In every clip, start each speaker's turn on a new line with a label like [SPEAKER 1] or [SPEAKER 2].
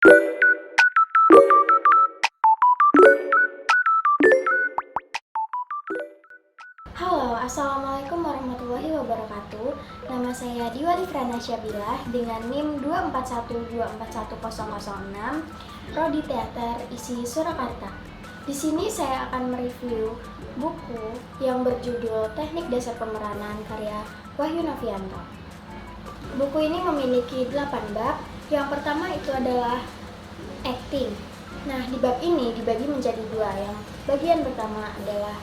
[SPEAKER 1] Halo, Assalamualaikum warahmatullahi wabarakatuh. Nama saya Diwali Frana Syabilah dengan NIM 241241006, Prodi Teater isi Surakarta. Di sini saya akan mereview buku yang berjudul Teknik Dasar Pemeranan karya Wahyu Novianto. Buku ini memiliki 8 bab. Yang pertama itu adalah acting. Nah, di bab ini dibagi menjadi 2. Yang bagian pertama adalah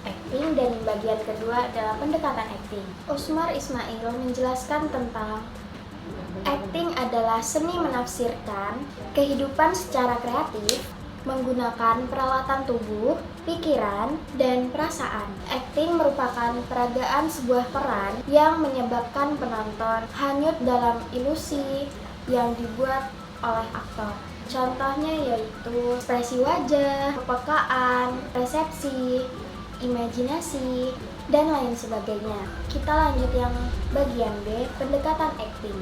[SPEAKER 1] acting dan bagian kedua adalah pendekatan acting. Usmar Ismail menjelaskan tentang acting adalah seni menafsirkan kehidupan secara kreatif menggunakan peralatan tubuh, pikiran, dan perasaan. Acting merupakan peragaan sebuah peran yang menyebabkan penonton hanyut dalam ilusi yang dibuat oleh aktor. Contohnya yaitu ekspresi wajah, kepekaan, persepsi, imajinasi, dan lain sebagainya. Kita lanjut yang bagian B, pendekatan acting.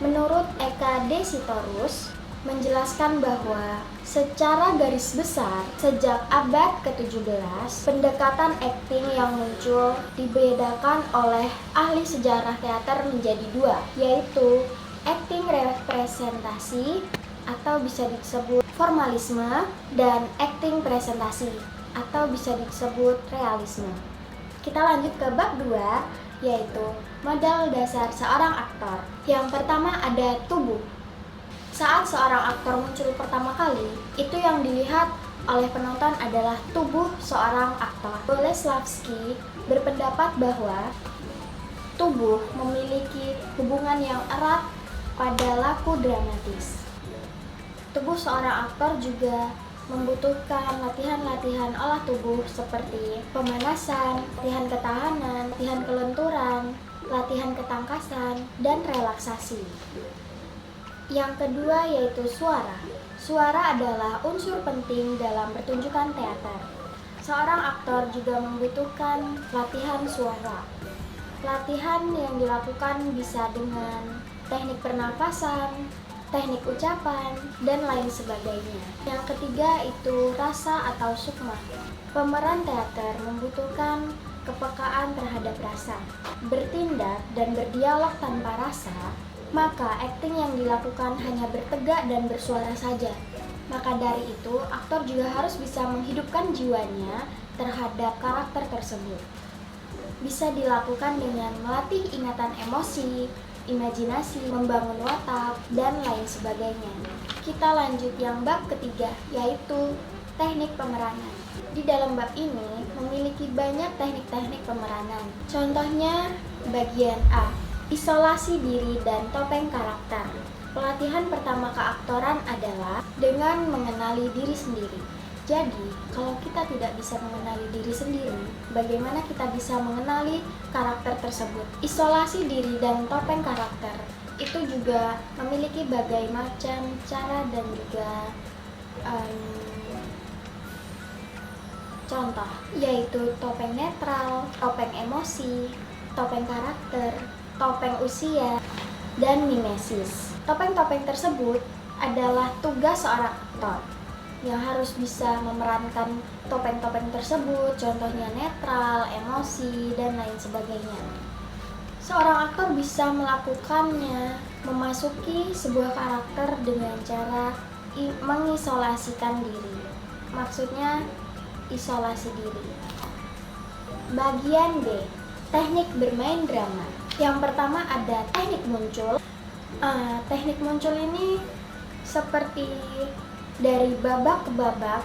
[SPEAKER 1] Menurut Eka Desitorus, menjelaskan bahwa secara garis besar, sejak abad ke-17, pendekatan acting yang muncul dibedakan oleh ahli sejarah teater menjadi 2, yaitu acting representasi atau bisa disebut formalisme dan acting presentasi atau bisa disebut realisme. Kita lanjut ke bab 2, yaitu modal dasar seorang aktor. Yang pertama ada tubuh. Saat seorang aktor muncul pertama kali, itu yang dilihat oleh penonton adalah tubuh seorang aktor. Boleslavski berpendapat bahwa tubuh memiliki hubungan yang erat pada laku dramatis. Tubuh seorang aktor juga membutuhkan latihan-latihan olah tubuh seperti pemanasan, latihan ketahanan, latihan kelenturan, latihan ketangkasan, dan relaksasi. Yang kedua yaitu suara. Suara adalah unsur penting dalam pertunjukan teater. Seorang aktor juga membutuhkan latihan suara. Latihan yang dilakukan bisa dengan teknik pernafasan, teknik ucapan, dan lain sebagainya. Yang ketiga itu rasa atau sukma. Pemeran teater membutuhkan kepekaan terhadap rasa. Bertindak dan berdialog tanpa rasa, maka akting yang dilakukan hanya bertegak dan bersuara saja. Maka dari itu, aktor juga harus bisa menghidupkan jiwanya terhadap karakter tersebut. Bisa dilakukan dengan melatih ingatan emosi, imajinasi, membangun watak, dan lain sebagainya. Kita lanjut yang bab ketiga, yaitu teknik pemeranan. Di dalam bab ini memiliki banyak teknik-teknik pemeranan. Contohnya bagian A, isolasi diri dan topeng karakter. Pelatihan pertama keaktoran adalah dengan mengenali diri sendiri. Jadi, kalau kita tidak bisa mengenali diri sendiri, bagaimana kita bisa mengenali karakter tersebut? Isolasi diri dan topeng karakter itu juga memiliki berbagai macam cara dan juga contoh, yaitu topeng netral, topeng emosi, topeng karakter, topeng usia, dan mimesis. Topeng-topeng tersebut adalah tugas seorang aktor yang harus bisa memerankan topeng-topeng tersebut, contohnya netral, emosi, dan lain sebagainya. Seorang aktor bisa melakukannya, memasuki sebuah karakter dengan cara mengisolasikan diri. Maksudnya, isolasi diri. Bagian B, teknik bermain drama. Yang pertama ada teknik muncul. Teknik muncul ini seperti dari babak ke babak.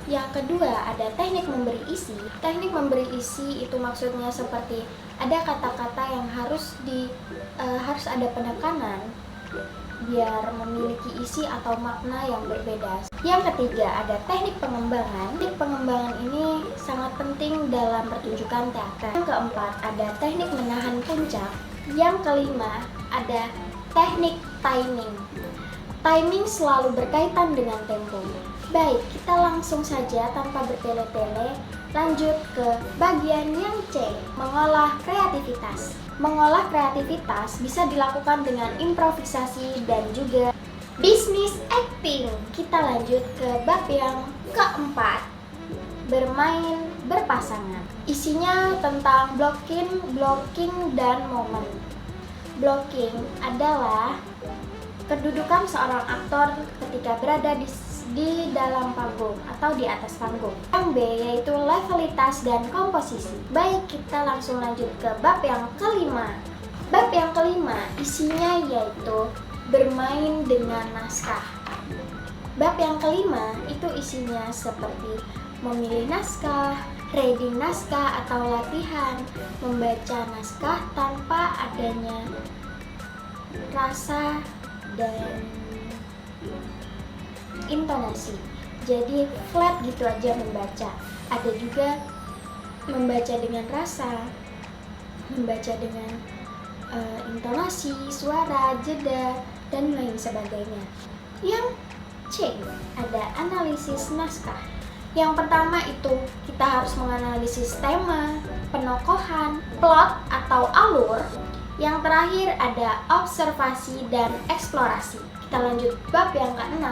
[SPEAKER 1] Yang kedua ada teknik memberi isi. Teknik memberi isi itu maksudnya seperti ada kata-kata yang harus ada penekanan biar memiliki isi atau makna yang berbeda. Yang ketiga ada teknik pengembangan. Teknik pengembangan ini sangat penting dalam pertunjukan teater. Yang keempat ada teknik menahan puncak. Yang kelima ada teknik timing. Timing selalu berkaitan dengan tempo. Baik, kita langsung saja tanpa bertele-tele lanjut ke bagian yang C, mengolah kreativitas. Mengolah kreativitas bisa dilakukan dengan improvisasi dan juga bisnis acting. Ping, kita lanjut ke bab yang keempat, bermain berpasangan. Isinya tentang blocking dan momen. Blocking adalah kedudukan seorang aktor ketika berada di dalam panggung atau di atas panggung. Yang B yaitu levelitas dan komposisi. Baik, kita langsung lanjut ke bab yang kelima. Bab yang kelima isinya yaitu bermain dengan naskah. Bab yang kelima itu isinya seperti memilih naskah, reading naskah atau latihan, membaca naskah tanpa adanya rasa dan intonasi. Jadi flat gitu aja membaca. Ada juga membaca dengan rasa, membaca dengan intonasi, suara, jeda, dan lain sebagainya. Yang C, ada analisis naskah. Yang pertama itu kita harus menganalisis tema, penokohan, plot atau alur. Yang terakhir ada observasi dan eksplorasi. Kita lanjut bab yang ke-6,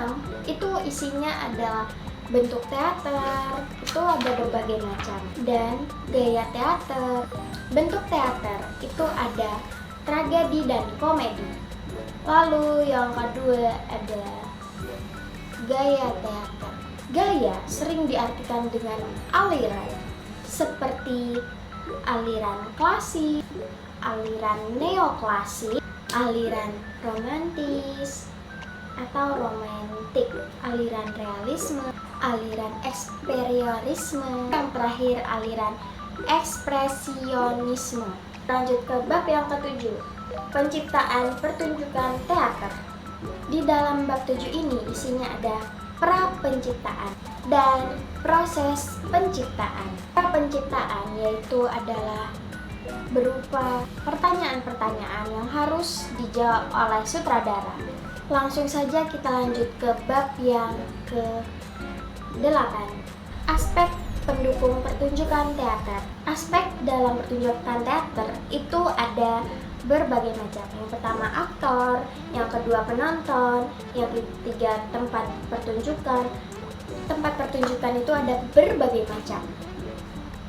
[SPEAKER 1] itu isinya adalah bentuk teater, itu ada berbagai macam, dan gaya teater. Bentuk teater itu ada tragedi dan komedi. Lalu yang kedua ada gaya teater. Gaya sering diartikan dengan aliran, seperti aliran klasik, aliran neoklasik, aliran romantis atau romantik, aliran realisme, aliran eksperionisme, yang terakhir aliran ekspresionisme. Lanjut ke bab yang ke-7, penciptaan pertunjukan teater. Di dalam bab 7 ini isinya ada pra-penciptaan dan proses penciptaan. Pra-penciptaan yaitu adalah berupa pertanyaan-pertanyaan yang harus dijawab oleh sutradara. Langsung saja kita lanjut ke bab yang ke-8, aspek pendukung pertunjukan teater. Aspek dalam pertunjukan teater itu ada berbagai macam. Yang pertama aktor, yang kedua penonton, yang ketiga tempat pertunjukan. Tempat pertunjukan itu ada berbagai macam.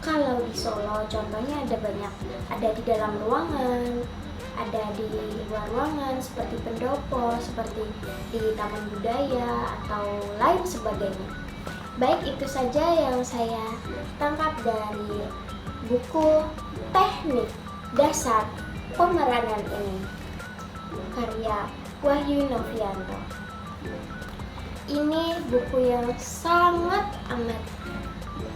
[SPEAKER 1] Kalau di Solo contohnya ada banyak, ada di dalam ruangan, ada di luar ruangan seperti pendopo, seperti di taman budaya atau lain sebagainya. Baik, itu saja yang saya tangkap dari buku Teknik Dasar Pemeranan ini, karya Wahyu Novianto. Ini buku yang sangat amat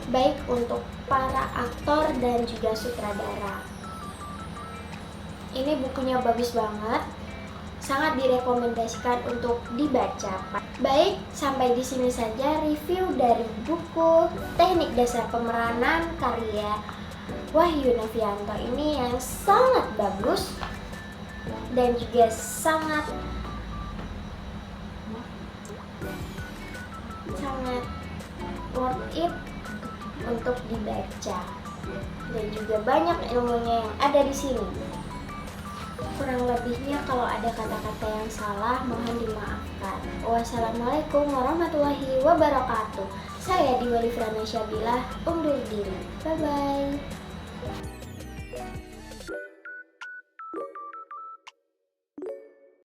[SPEAKER 1] baik untuk para aktor dan juga sutradara. Ini bukunya bagus banget, sangat direkomendasikan untuk dibaca. Baik, sampai di sini saja review dari buku Teknik Dasar Pemeranan karya Wahyu Novianto ini yang sangat bagus dan juga sangat worth it untuk dibaca, dan juga banyak ilmunya yang ada di sini. Kurang lebihnya kalau ada kata-kata yang salah mohon dimaafkan. Wassalamualaikum warahmatullahi wabarakatuh. Saya Diwali Frana Syabilah undur diri. Bye bye.